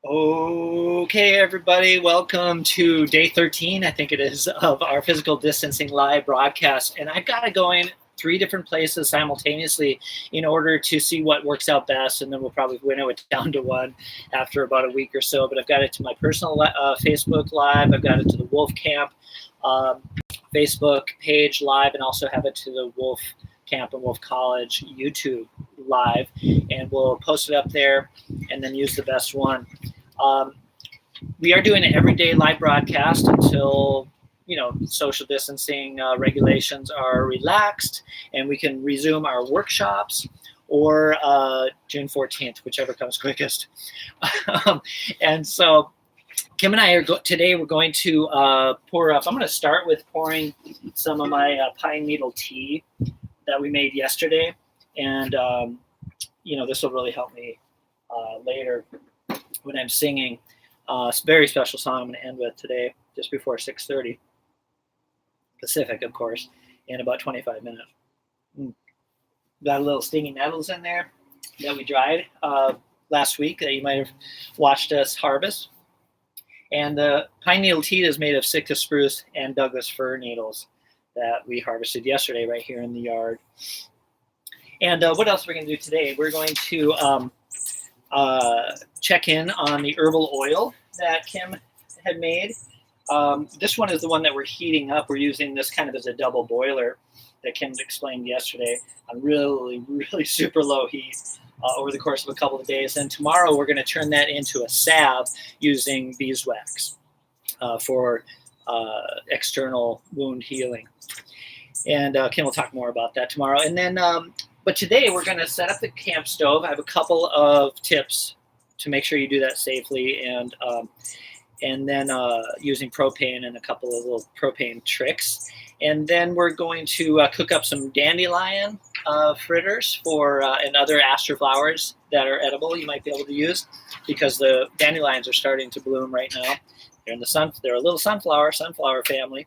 Okay, everybody, welcome to day 13, I think it is, of our physical distancing live broadcast. And I've got it going 3 different places simultaneously in order to see what works out best. And then we'll probably winnow it down to one after about a week or so. But I've got it to my personal Facebook Live, I've got it to the Wolf Camp Facebook page live, and also have it to the Wolf Camp and Wolf College YouTube live. And we'll post it up there and then use the best one. We are doing an everyday live broadcast until social distancing regulations are relaxed and we can resume our workshops, or June 14th, whichever comes quickest. And so Kim and I are today we're going to pour up. I'm going to start with pouring some of my pine needle tea that we made yesterday, and this will really help me later when I'm singing a very special song I'm going to end with today, just before 6:30 Pacific, of course, in about 25 minutes. Got a little stinging nettles in there that we dried last week that you might have watched us harvest. And the pine needle tea is made of Sitka spruce and Douglas fir needles that we harvested yesterday right here in the yard. And what else are we going to do today? We're going to check in on the herbal oil that Kim had made. This one is the one that we're heating up. We're using this kind of as a double boiler that Kim explained yesterday on really, really super low heat over the course of a couple of days. And tomorrow we're going to turn that into a salve using beeswax for external wound healing. And Kim will talk more about that tomorrow. And then but today we're going to set up the camp stove. I have a couple of tips to make sure you do that safely, and then using propane and a couple of little propane tricks. And then we're going to cook up some dandelion fritters and other aster flowers that are edible you might be able to use, because the dandelions are starting to bloom right now. They're a little sunflower family.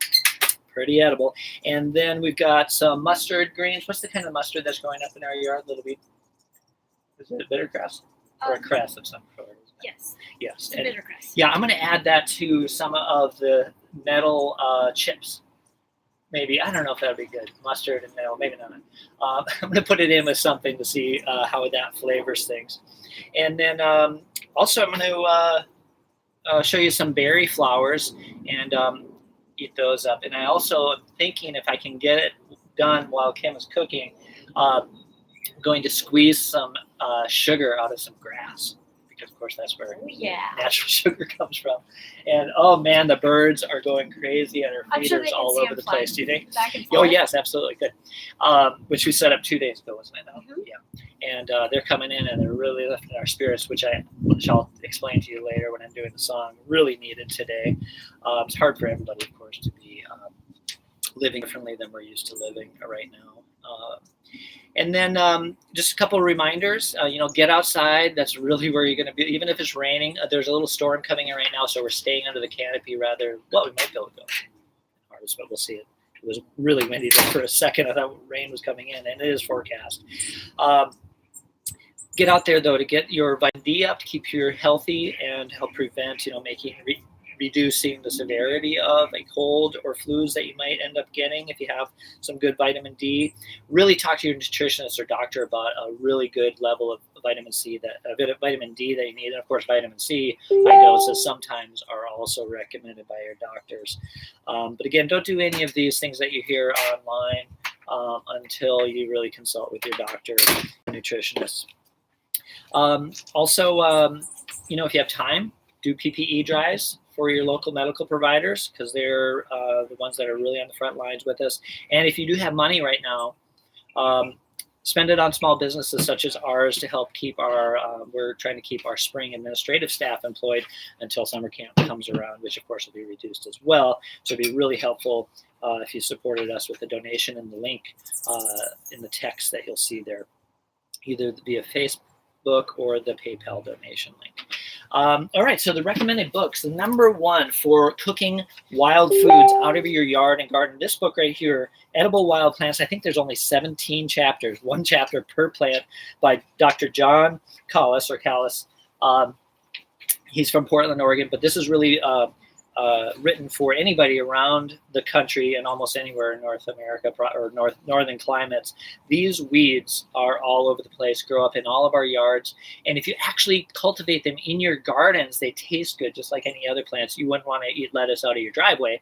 Pretty edible. And then we've got some mustard greens. What's the kind of mustard that's growing up in our yard, Little Bee? Is it a bittercress? Or a cress of some sort? Yes. Yes. It's a bittercress. Yeah, I'm going to add that to some of the nettle chips. Maybe. I don't know if that would be good. Mustard and nettle. Maybe not. I'm going to put it in with something to see how that flavors things. And then also I'm going to show you some berry flowers and eat those up. And I also am thinking, if I can get it done while Kim is cooking, I'm going to squeeze some sugar out of some grass, because of course that's where natural sugar comes from. And oh man, the birds are going crazy and our feeders all over the place. Do you think? Oh yes, absolutely. Good. Which we set up 2 days ago, wasn't it? Mm-hmm. Yeah. And they're coming in and they're really lifting our spirits, which I'll explain to you later when I'm doing the song. Really needed today. It's hard for everybody, of course, to be living differently than we're used to living right now. And then just a couple of reminders, get outside. That's really where you're going to be. Even if it's raining, there's a little storm coming in right now, so we're staying under the canopy rather. Well, we might be able to go harvest, but we'll see it. It was really windy there for a second. I thought rain was coming in, and it is forecast. Get out there, though, to get your vitamin D up, to keep you healthy and help prevent, reducing the severity of a cold or flus that you might end up getting if you have some good vitamin D. Really talk to your nutritionist or doctor about a really good level of vitamin D that you need. And of course, vitamin C high doses sometimes are also recommended by your doctors. But again, don't do any of these things that you hear online until you really consult with your doctor or nutritionist. Also, if you have time, do PPE drives for your local medical providers, because they're the ones that are really on the front lines with us. And if you do have money right now, spend it on small businesses such as ours to help keep we're trying to keep our spring administrative staff employed until summer camp comes around, which of course will be reduced as well. So it'd be really helpful if you supported us with a donation and the link in the text that you'll see there, either via Facebook or the PayPal donation link. All right, so the recommended books. The number one for cooking wild foods out of your yard and garden. This book right here, Edible Wild Plants. I think there's only 17 chapters, one chapter per plant, by Dr. John Callis. He's from Portland, Oregon, but this is really written for anybody around the country and almost anywhere in North America or northern climates. These weeds are all over the place, grow up in all of our yards. And if you actually cultivate them in your gardens, they taste good, just like any other plants. You wouldn't want to eat lettuce out of your driveway,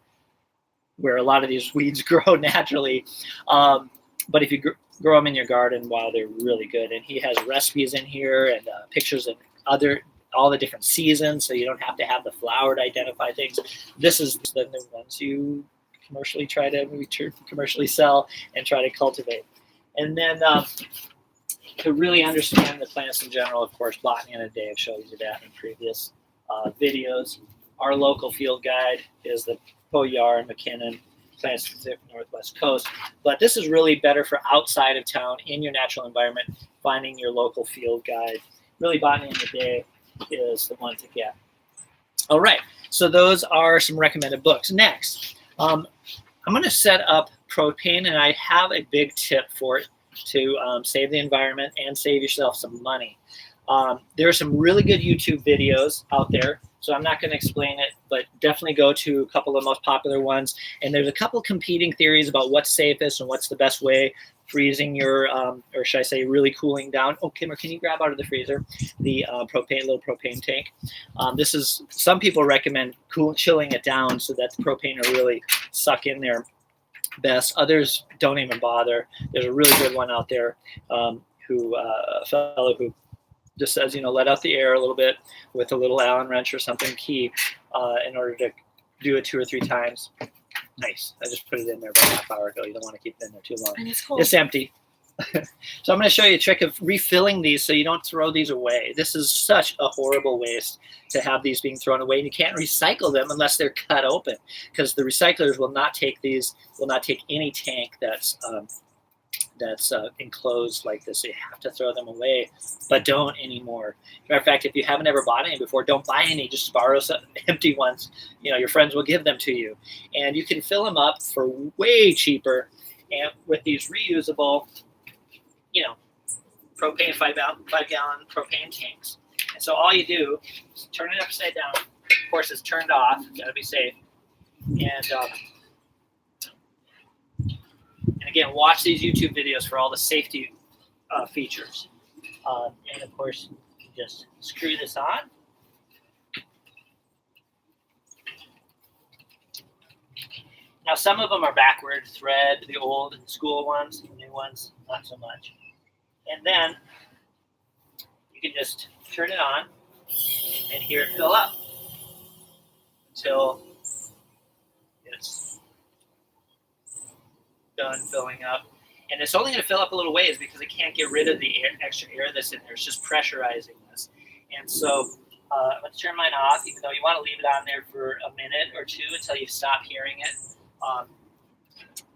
where a lot of these weeds grow naturally. But if you grow them in your garden, wow, they're really good. And he has recipes in here and pictures of all the different seasons, so you don't have to have the flower to identify things. This is the ones you commercially sell and try to cultivate. And then to really understand the plants in general, of course, Botany in a Day, I've showed you that in previous videos. Our local field guide is the Poyar and McKinnon Plants for the Northwest Coast. But this is really better for outside of town, in your natural environment, finding your local field guide. Really, Botany in a Day is the one to get. All right, so those are some recommended books. Next, I'm going to set up propane, and I have a big tip for it to save the environment and save yourself some money. There are some really good YouTube videos out there, so I'm not going to explain it, but definitely go to a couple of the most popular ones. And there's a couple competing theories about what's safest and what's the best way. Freezing your, or should I say, really cooling down. Oh, Kimmer, can you grab out of the freezer the little propane tank? This is, some people recommend chilling it down so that the propane will really suck in there best. Others don't even bother. There's a really good one out there a fellow who just says, let out the air a little bit with a little Allen wrench or something key in order to do it 2 or 3 times. Nice. I just put it in there about a half hour ago. You don't want to keep it in there too long. And it's cold. It's empty. So I'm going to show you a trick of refilling these so you don't throw these away. This is such a horrible waste to have these being thrown away. And you can't recycle them unless they're cut open, because the recyclers will not take any tank that's enclosed like this. So you have to throw them away, but don't anymore. Matter of fact, if you haven't ever bought any before, don't buy any. Just borrow some empty ones. Your friends will give them to you, and you can fill them up for way cheaper. And with these reusable, propane 5-gallon propane tanks. And so all you do is turn it upside down. Of course, it's turned off. Got to be safe. And again, watch these YouTube videos for all the safety features. And of course, you just screw this on. Now, some of them are backward thread, the old school ones, the new ones, not so much. And then you can just turn it on and hear it fill up until it's done filling up. And it's only going to fill up a little ways because it can't get rid of the extra air that's in there. It's just pressurizing this. And so let's turn mine off, even though you want to leave it on there for a minute or two until you stop hearing it.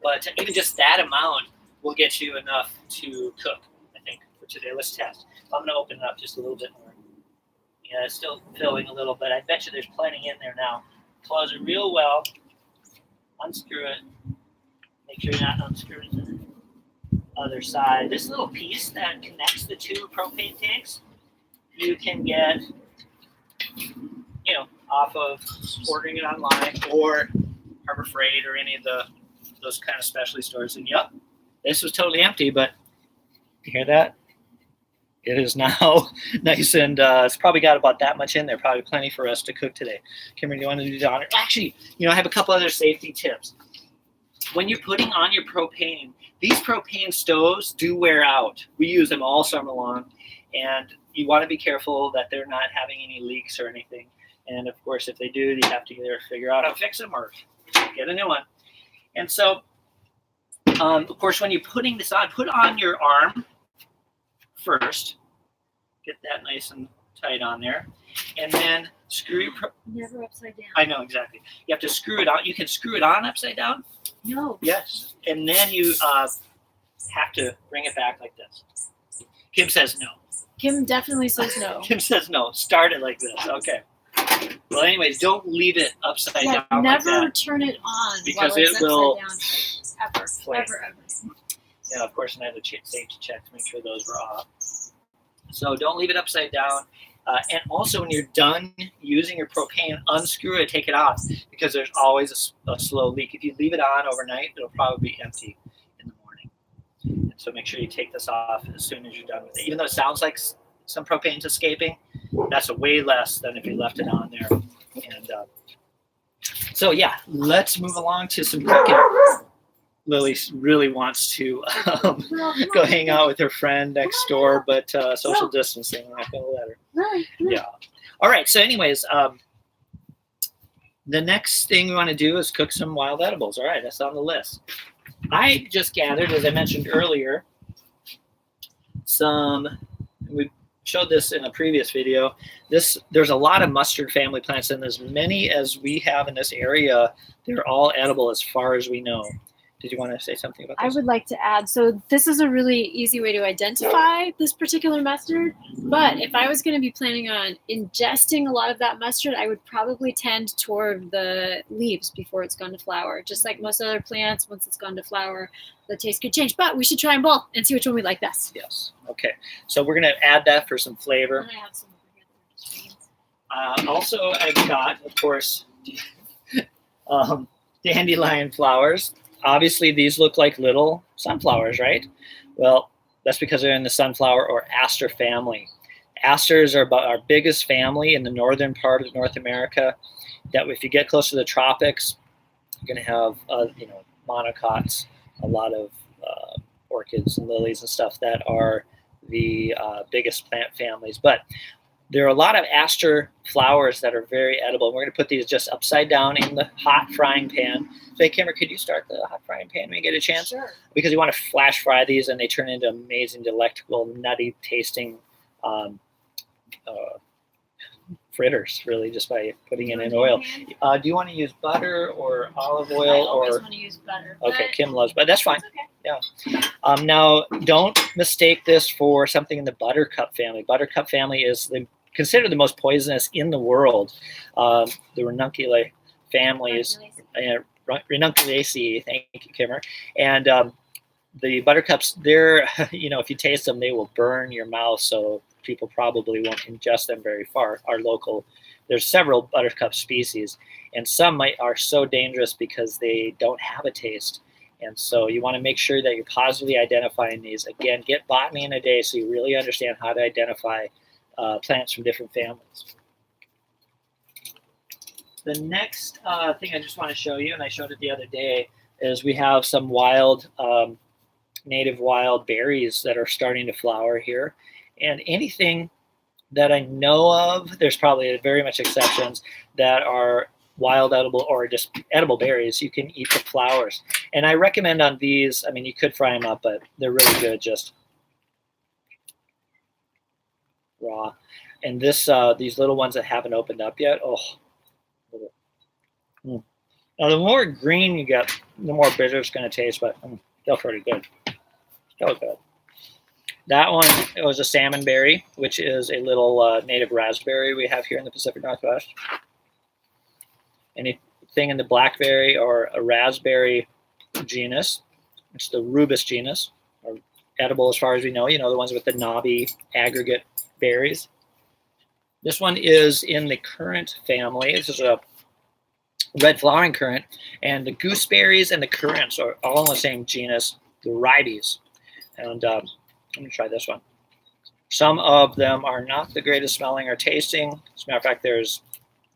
But even just that amount will get you enough to cook, I think, for today. Let's test. I'm going to open it up just a little bit more. Yeah, it's still filling a little bit. I bet you there's plenty in there now. Close it real well. Unscrew it. Make sure you're not unscrewing the other side. This little piece that connects the 2 propane tanks, you can get, off of ordering it online or Harbor Freight or any of those kind of specialty stores. And yep, this was totally empty, but you hear that? It is now nice, and it's probably got about that much in there. Probably plenty for us to cook today. Kimberly, do you want to do the honor? Actually, I have a couple other safety tips. When you're putting on your propane, these propane stoves do wear out. We use them all summer long, and you want to be careful that they're not having any leaks or anything. And of course, if they do, you have to either figure out how to fix them or get a new one. And so, of course, when you're putting this on, put on your arm first. Get that nice and tight on there. And then screw your... Never upside down. I know, exactly. You have to screw it on. You can screw it on upside down. No. Yes. And then you have to bring it back like this. Kim says no. Kim definitely says no. Kim says no. Start it like this. Okay. Well, anyways, don't leave it upside down. Never like that, turn it on because while it's it will upside down. Ever. Yeah, of course, and I had a safety check to make sure those were off. So don't leave it upside down. And also, when you're done using your propane, unscrew it, take it off, because there's always a slow leak. If you leave it on overnight, it'll probably be empty in the morning. And so make sure you take this off as soon as you're done with it. Even though it sounds like some propane's escaping, that's way less than if you left it on there. And so yeah, let's move along to some cooking. Lily really wants to go hang out with her friend next door, but social distancing, I'm not going to let her. Yeah. All right. So anyways, the next thing we want to do is cook some wild edibles. All right. That's on the list. I just gathered, as I mentioned earlier, we showed this in a previous video. There's a lot of mustard family plants, and as many as we have in this area, they're all edible as far as we know. Did you want to say something about this? I would like to add, so this is a really easy way to identify this particular mustard, but if I was going to be planning on ingesting a lot of that mustard, I would probably tend toward the leaves before it's gone to flower. Just like most other plants, once it's gone to flower, the taste could change, but we should try them both and see which one we like best. Yes. Okay. So we're going to add that for some flavor. And I have some over here. Also, I've got, of course, dandelion flowers. Obviously, these look like little sunflowers, right? Well, that's because they're in the sunflower or aster family. Asters are about our biggest family in the northern part of North America. That if you get close to the tropics, you're going to have, monocots, a lot of orchids and lilies and stuff that are the biggest plant families. But there are a lot of aster flowers that are very edible. We're going to put these just upside down in the hot frying pan. So, hey, Kimber, could you start the hot frying pan when you get a chance? Sure. Because you want to flash fry these, and they turn into amazing, delectable, nutty tasting fritters, really, just by putting it in oil. Do you want to use butter or olive oil? I always want to use butter. Okay, Kim loves butter. That's fine. Okay. Yeah. Now, don't mistake this for something in the buttercup family. Buttercup family is considered the most poisonous in the world. The ranunculi families, ranunculaceae, thank you, Kimmer. And the buttercups, they're, if you taste them, they will burn your mouth, so people probably won't ingest them very far. There's several buttercup species, and some are so dangerous because they don't have a taste. And so you want to make sure that you're positively identifying these. Again, get botany in a day so you really understand how to identify plants from different families. The next thing I just want to show you, and I showed it the other day, is we have some wild, native wild berries that are starting to flower here. And anything that I know of, there's probably very much exceptions, that are wild edible or just edible berries. You can eat the flowers. And I recommend on these, you could fry them up, but they're really good just raw. And these little ones that haven't opened up yet, Now, the more green you get, the more bitter it's going to taste, but they're pretty good. So good. That one, it was a salmon berry, which is a little native raspberry we have here in the Pacific Northwest. Anything in the blackberry or a raspberry genus, it's the rubus genus, are edible as far as we know, the ones with the knobby aggregate berries. This one is in the currant family. This is a red flowering currant, and the gooseberries and the currants are all in the same genus, the ribes. And I'm going to try this one. Some of them are not the greatest smelling or tasting. As a matter of fact, there's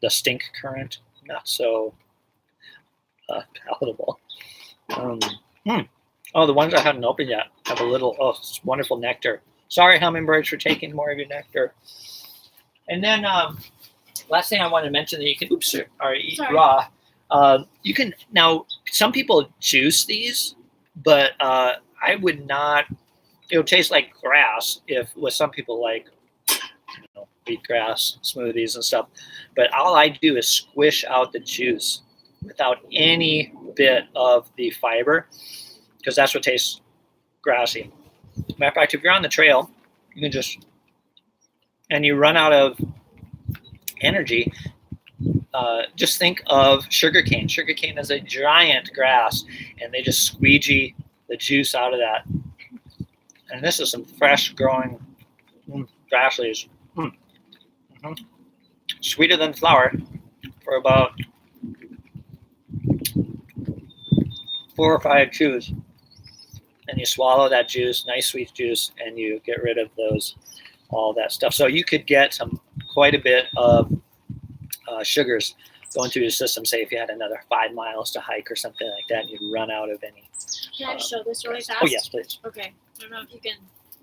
the stink currant, not so palatable. Oh, the ones I haven't opened yet have a little, wonderful nectar. Sorry, hummingbirds, for taking more of your nectar. And then last thing I wanted to mention that you can eat raw. You can, now, some people juice these, but I would not. It would taste like grass with some people like wheatgrass smoothies and stuff. But all I do is squish out the juice without any bit of the fiber, because that's what tastes grassy. Matter of fact, if you're on the trail, you can and you run out of energy, just think of sugarcane. Sugarcane is a giant grass, and they just squeegee the juice out of that. And this is some fresh growing grass leaves. Sweeter than flour for about 4 or 5 chews. And you swallow that juice, nice sweet juice, and you get rid of all that stuff. So you could get quite a bit of sugars going through your system. Say if you had another 5 miles to hike or something like that, and you'd run out of any. Can I show this really fast? Oh yes, please. Okay. I don't know if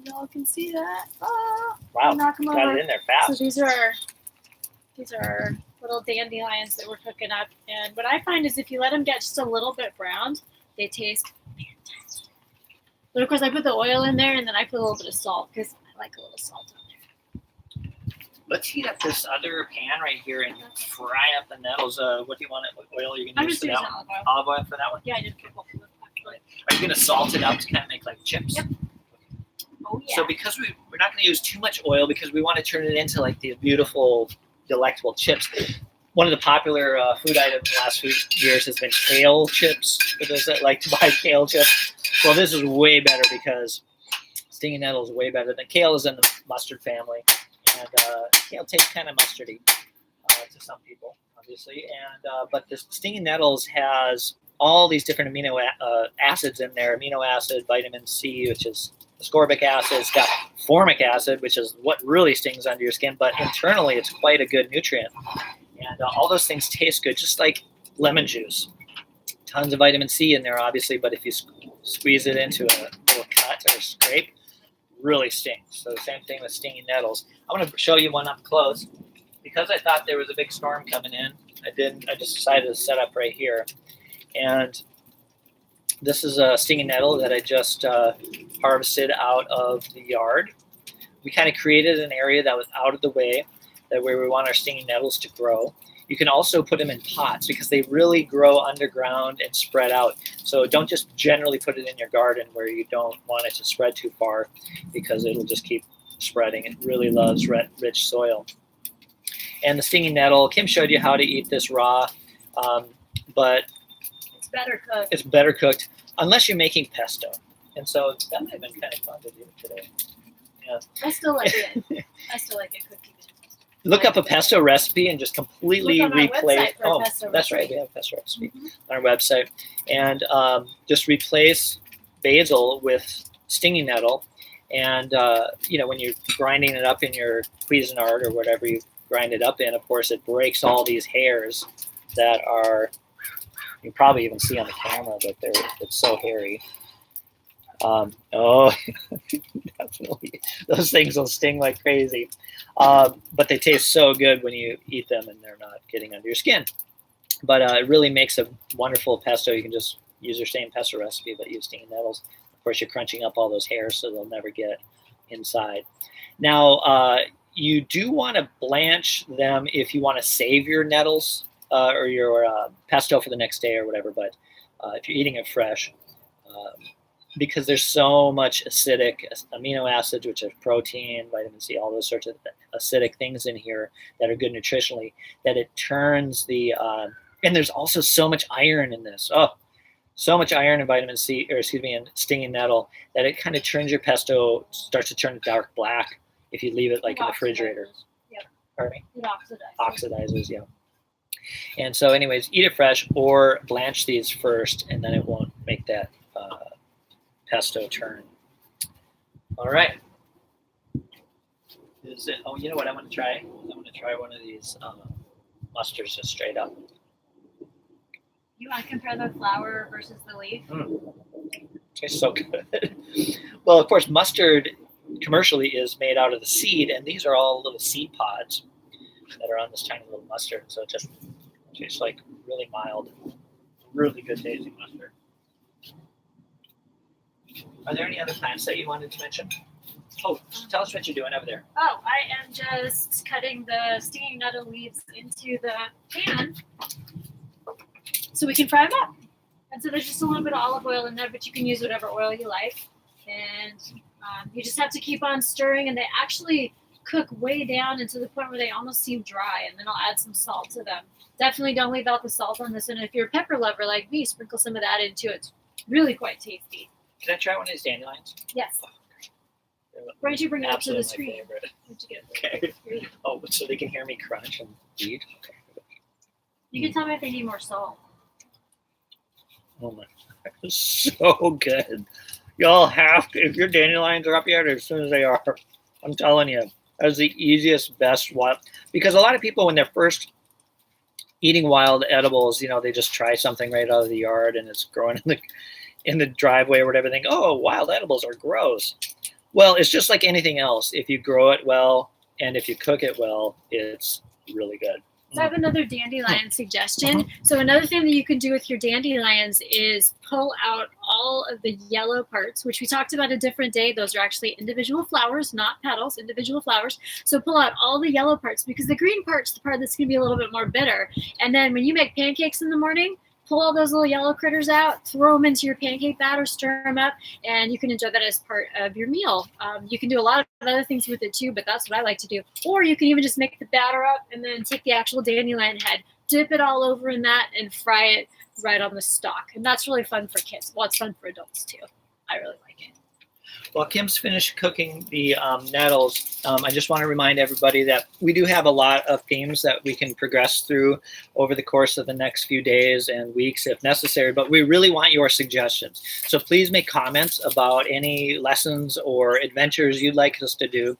y'all can see that. Oh, Wow, knock them got over. it in there fast. So these are little dandelions that we're cooking up, and what I find is if you let them get just a little bit browned, they taste fantastic. But of course, I put the oil in there, and then I put a little bit of salt because I like a little salt on there. Let's heat up this other pan right here and fry up the nettles. What do you want? What oil are you I'm going to use just for using that? olive oil. Olive oil for that one? Yeah, I did put both of them actually. Are you going to salt it up to kind of make like chips? Yep. Oh yeah. So because we're not going to use too much oil because we want to turn it into like the beautiful, delectable chips. One of the popular food items in the last few years has been kale chips. For those that like to buy kale chips, well, this is way better because stinging nettle is way better than kale. Is in the mustard family, and kale tastes kind of mustardy to some people, obviously. And but the stinging nettles has all these different amino acids in there: amino acid, vitamin C, which is ascorbic acid. It's got formic acid, which is what really stings under your skin, but internally it's quite a good nutrient. And all those things taste good, just like lemon juice. Tons of vitamin C in there, obviously, but if you squeeze it into a little cut or scrape, really stings. So the same thing with stinging nettles. I want to show you one up close. Because I thought there was a big storm coming in, I just decided to set up right here. And this is a stinging nettle that I just harvested out of the yard. We kind of created an area that was out of the way, that where we want our stinging nettles to grow. You can also put them in pots because they really grow underground and spread out. So don't just generally put it in your garden where you don't want it to spread too far because it'll just keep spreading. It really loves rich soil. And the stinging nettle, Kim showed you how to eat this raw, but it's better cooked. It's better cooked unless you're making pesto. And so that might have been kind of fun to do today. Yeah. I still like it. I still like it cooked. Look up a pesto recipe and just completely replace. Oh, that's right. We have a pesto recipe on our website, and just replace basil with stinging nettle. And when you're grinding it up in your Cuisinart or whatever you grind it up in, of course, it breaks all these hairs that are. You probably even see on the camera that it's so hairy. Definitely. Those things will sting like crazy. But they taste so good when you eat them and they're not getting under your skin. But it really makes a wonderful pesto. You can just use your same pesto recipe, but use stinging nettles. Of course, you're crunching up all those hairs so they'll never get inside. Now, you do want to blanch them if you want to save your nettles or your pesto for the next day or whatever. But if you're eating it fresh, because there's so much acidic amino acids, which are protein, vitamin C, all those sorts of acidic things in here that are good nutritionally, that it turns and there's also so much iron in this. Oh, so much iron in vitamin C, in stinging nettle, that it kind of turns your pesto, starts to turn dark black if you leave it like in the refrigerator. Yep. Pardon me? It Oxidizes, yeah. And so anyways, eat it fresh or blanch these first, and then it won't make that pesto turn. All right. Oh, you know what I'm going to try? I'm going to try one of these mustards just straight up. You want to compare the flower versus the leaf? Tastes so good. Well, of course, mustard commercially is made out of the seed, and these are all little seed pods that are on this tiny little mustard. So it just tastes like really mild, really good tasting mustard. Are there any other plants that you wanted to mention? Oh, tell us what you're doing over there. Oh, I am just cutting the stinging nettle leaves into the pan so we can fry them up. And so there's just a little bit of olive oil in there, but you can use whatever oil you like. And you just have to keep on stirring, and they actually cook way down into the point where they almost seem dry, and then I'll add some salt to them. Definitely don't leave out the salt on this, and if you're a pepper lover like me, sprinkle some of that into it. It's really quite tasty. Can I try one of these dandelions? Yes. They're Why don't you bring it up to the Absolutely my screen? favorite. Where'd you get Okay. it? Oh, so they can hear me crunch and eat? Okay. You can tell me if they need more salt. Oh my, it's so good. Y'all have to, if your dandelions are up yet, as soon as they are, I'm telling you, that's the easiest, best wild. Because a lot of people, when they're first eating wild edibles, you know, they just try something right out of the yard and it's growing in the driveway or whatever. Think, oh, wild edibles are gross. Well, it's just like anything else. If you grow it well and if you cook it well, it's really good. So I have another dandelion suggestion. So another thing that you can do with your dandelions is pull out all of the yellow parts, which we talked about a different day. Those are actually individual flowers, not petals, individual flowers. So pull out all the yellow parts because the green part's the part that's going to be a little bit more bitter. And then when you make pancakes in the morning, pull all those little yellow critters out, throw them into your pancake batter, stir them up, and you can enjoy that as part of your meal. You can do a lot of other things with it too, but that's what I like to do. Or you can even just make the batter up and then take the actual dandelion head, dip it all over in that, and fry it right on the stalk. And that's really fun for kids. Well, it's fun for adults too. I really like it. While Kim's finished cooking the nettles, I just want to remind everybody that we do have a lot of themes that we can progress through over the course of the next few days and weeks if necessary, but we really want your suggestions. So please make comments about any lessons or adventures you'd like us to do.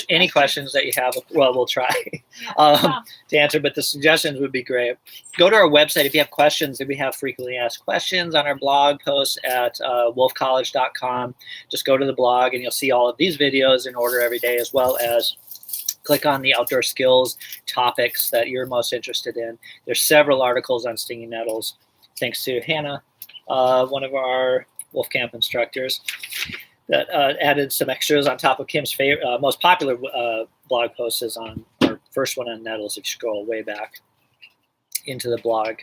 Any questions that you have, well, we'll try to answer, but the suggestions would be great. Go to our website if you have questions. We have frequently asked questions on our blog posts at wolfcollege.com. Just go to the blog and you'll see all of these videos in order every day, as well as click on the outdoor skills topics that you're most interested in. There's several articles on stinging nettles, thanks to Hannah, one of our Wolf Camp instructors, that added some extras on top of Kim's favorite, most popular blog post is on our first one on nettles. If you scroll way back into the blog.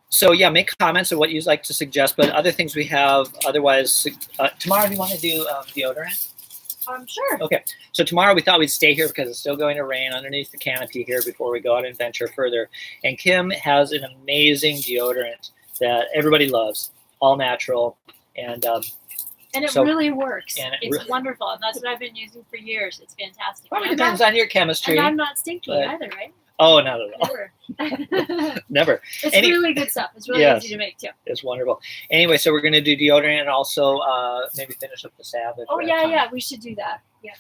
So yeah, make comments on what you'd like to suggest, but other things we have. Otherwise, tomorrow, do you want to do deodorant? Sure. Okay. So tomorrow we thought we'd stay here because it's still going to rain underneath the canopy here before we go out and venture further. And Kim has an amazing deodorant that everybody loves, all natural, and it really works. It's wonderful. And that's what I've been using for years. It's fantastic. Probably depends on your chemistry. And I'm not stinky either, right? Oh, not at all. Never. Never. It's really good stuff. It's really easy to make too. It's wonderful. Anyway, so we're going to do deodorant and also maybe finish up the salve. Yeah, we should do that. Yeah.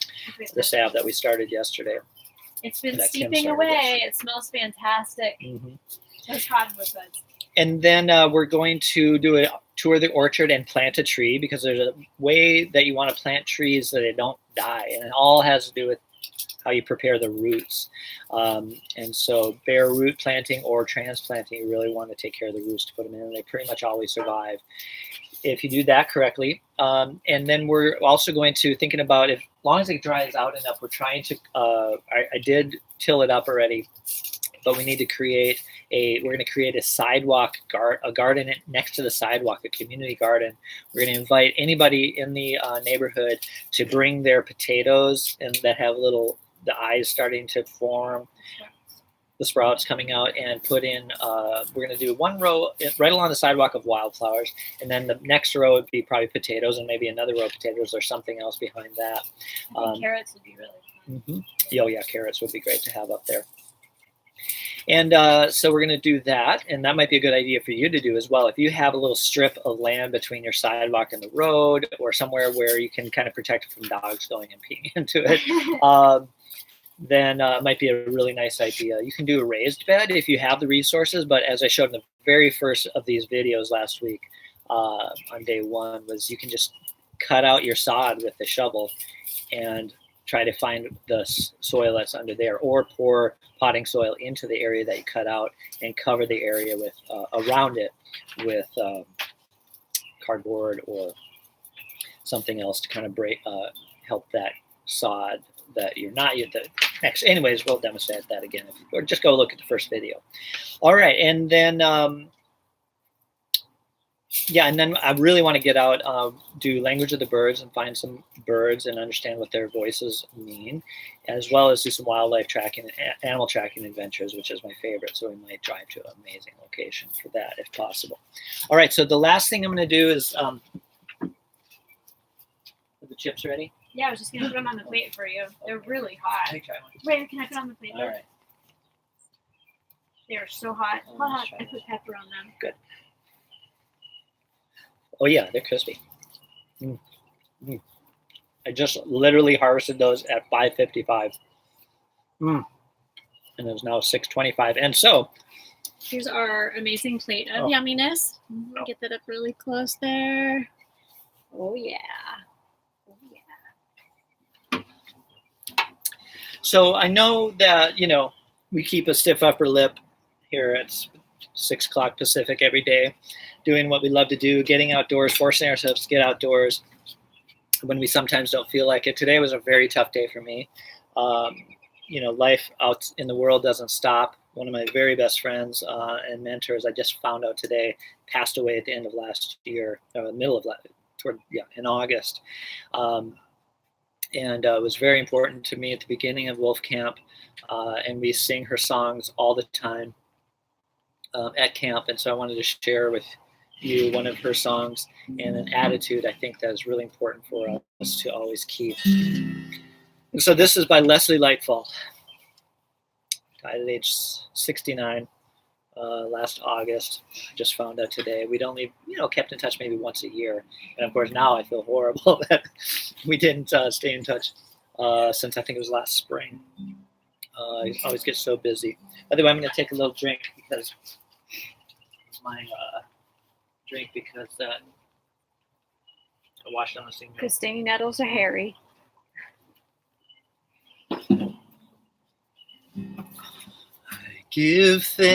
The salve that we started yesterday. It's been steeping away. It smells fantastic. Those cottonwood buds. And then we're going to do a tour of the orchard and plant a tree, because there's a way that you want to plant trees so they don't die. And it all has to do with how you prepare the roots. And so bare root planting or transplanting, you really want to take care of the roots to put them in. And they pretty much always survive if you do that correctly. And then we're also going to thinking about, if as long as it dries out enough, we're trying to, I did till it up already, but we need to create we're going to create a sidewalk, a garden next to the sidewalk, a community garden. We're going to invite anybody in the neighborhood to bring their potatoes and that have the eyes starting to form, the sprouts coming out, and put in, we're going to do one row right along the sidewalk of wildflowers. And then the next row would be probably potatoes, and maybe another row of potatoes or something else behind that. I think carrots would be really fun. Oh yeah, carrots would be great to have up there. And so we're going to do that, and that might be a good idea for you to do as well. If you have a little strip of land between your sidewalk and the road, or somewhere where you can kind of protect it from dogs going and peeing into it, then it might be a really nice idea. You can do a raised bed if you have the resources, but as I showed in the very first of these videos last week on day one, was you can just cut out your sod with the shovel and try to find the soil that's under there, or pour potting soil into the area that you cut out and cover the area with around it with cardboard or something else to kind of help that sod that you're not yet. Anyways, we'll demonstrate that again, or just go look at the first video. All right, and then yeah, and then I really want to get out, do language of the birds and find some birds and understand what their voices mean, as well as do some wildlife tracking, animal tracking adventures, which is my favorite. So we might drive to an amazing location for that if possible. All right, so the last thing I'm going to do is the the chips ready? Yeah, I was just gonna put them on the plate for you. They're really hot. Let me try one. Wait, can I put on the plate? All right. They are so hot. Oh, Hot, let's hot. try I put pepper on them. Good. Oh yeah, they're crispy. I just literally harvested those at 5:55. And it was now 6:25. And so Here's our amazing plate of Oh. yumminess. Oh. Get that up really close there. Oh yeah. Oh yeah. So I know that, we keep a stiff upper lip here at 6 o'clock Pacific every day, doing what we love to do, getting outdoors, forcing ourselves to get outdoors when we sometimes don't feel like it. Today was a very tough day for me. Life out in the world doesn't stop. One of my very best friends and mentors, I just found out today, passed away at the end of last year, in August. And it was very important to me at the beginning of Wolf Camp. And we sing her songs all the time at camp. And so I wanted to share with you one of her songs and an attitude I think that is really important for us to always keep. And so this is by Leslie Lightfall. Died at age 69 last August. I just found out today. We'd only, kept in touch maybe once a year. And of course, now I feel horrible that we didn't stay in touch since I think it was last spring. I always get so busy. By the way, I'm going to take a little drink because I washed down the sink. Because stinging nettles are hairy. Give thanks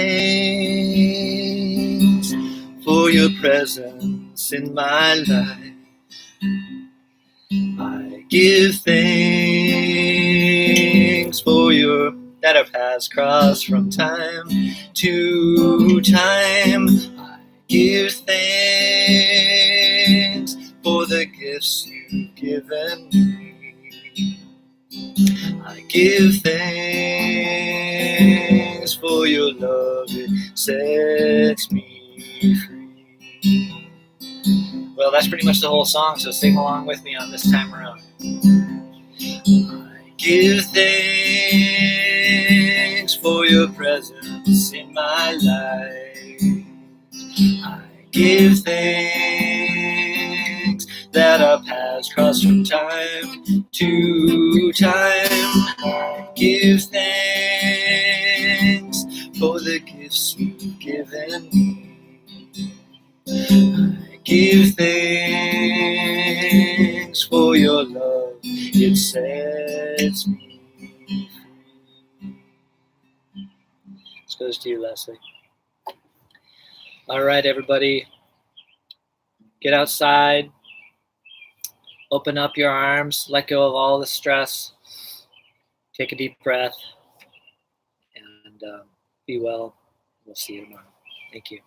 for your presence in my life. I give thanks for that our paths cross from time to time. I give thanks for the gifts you've given me. I give thanks for your love, it sets me free. Well, that's pretty much the whole song, so sing along with me on this time around. I give thanks for your presence in my life. I give thanks that our paths cross from time to time. I give thanks for the gifts you've given me. I give thanks for your love, it sets me free. This goes to you, Leslie. All right, everybody. Get outside. Open up your arms. Let go of all the stress. Take a deep breath. And be well. We'll see you tomorrow. Thank you.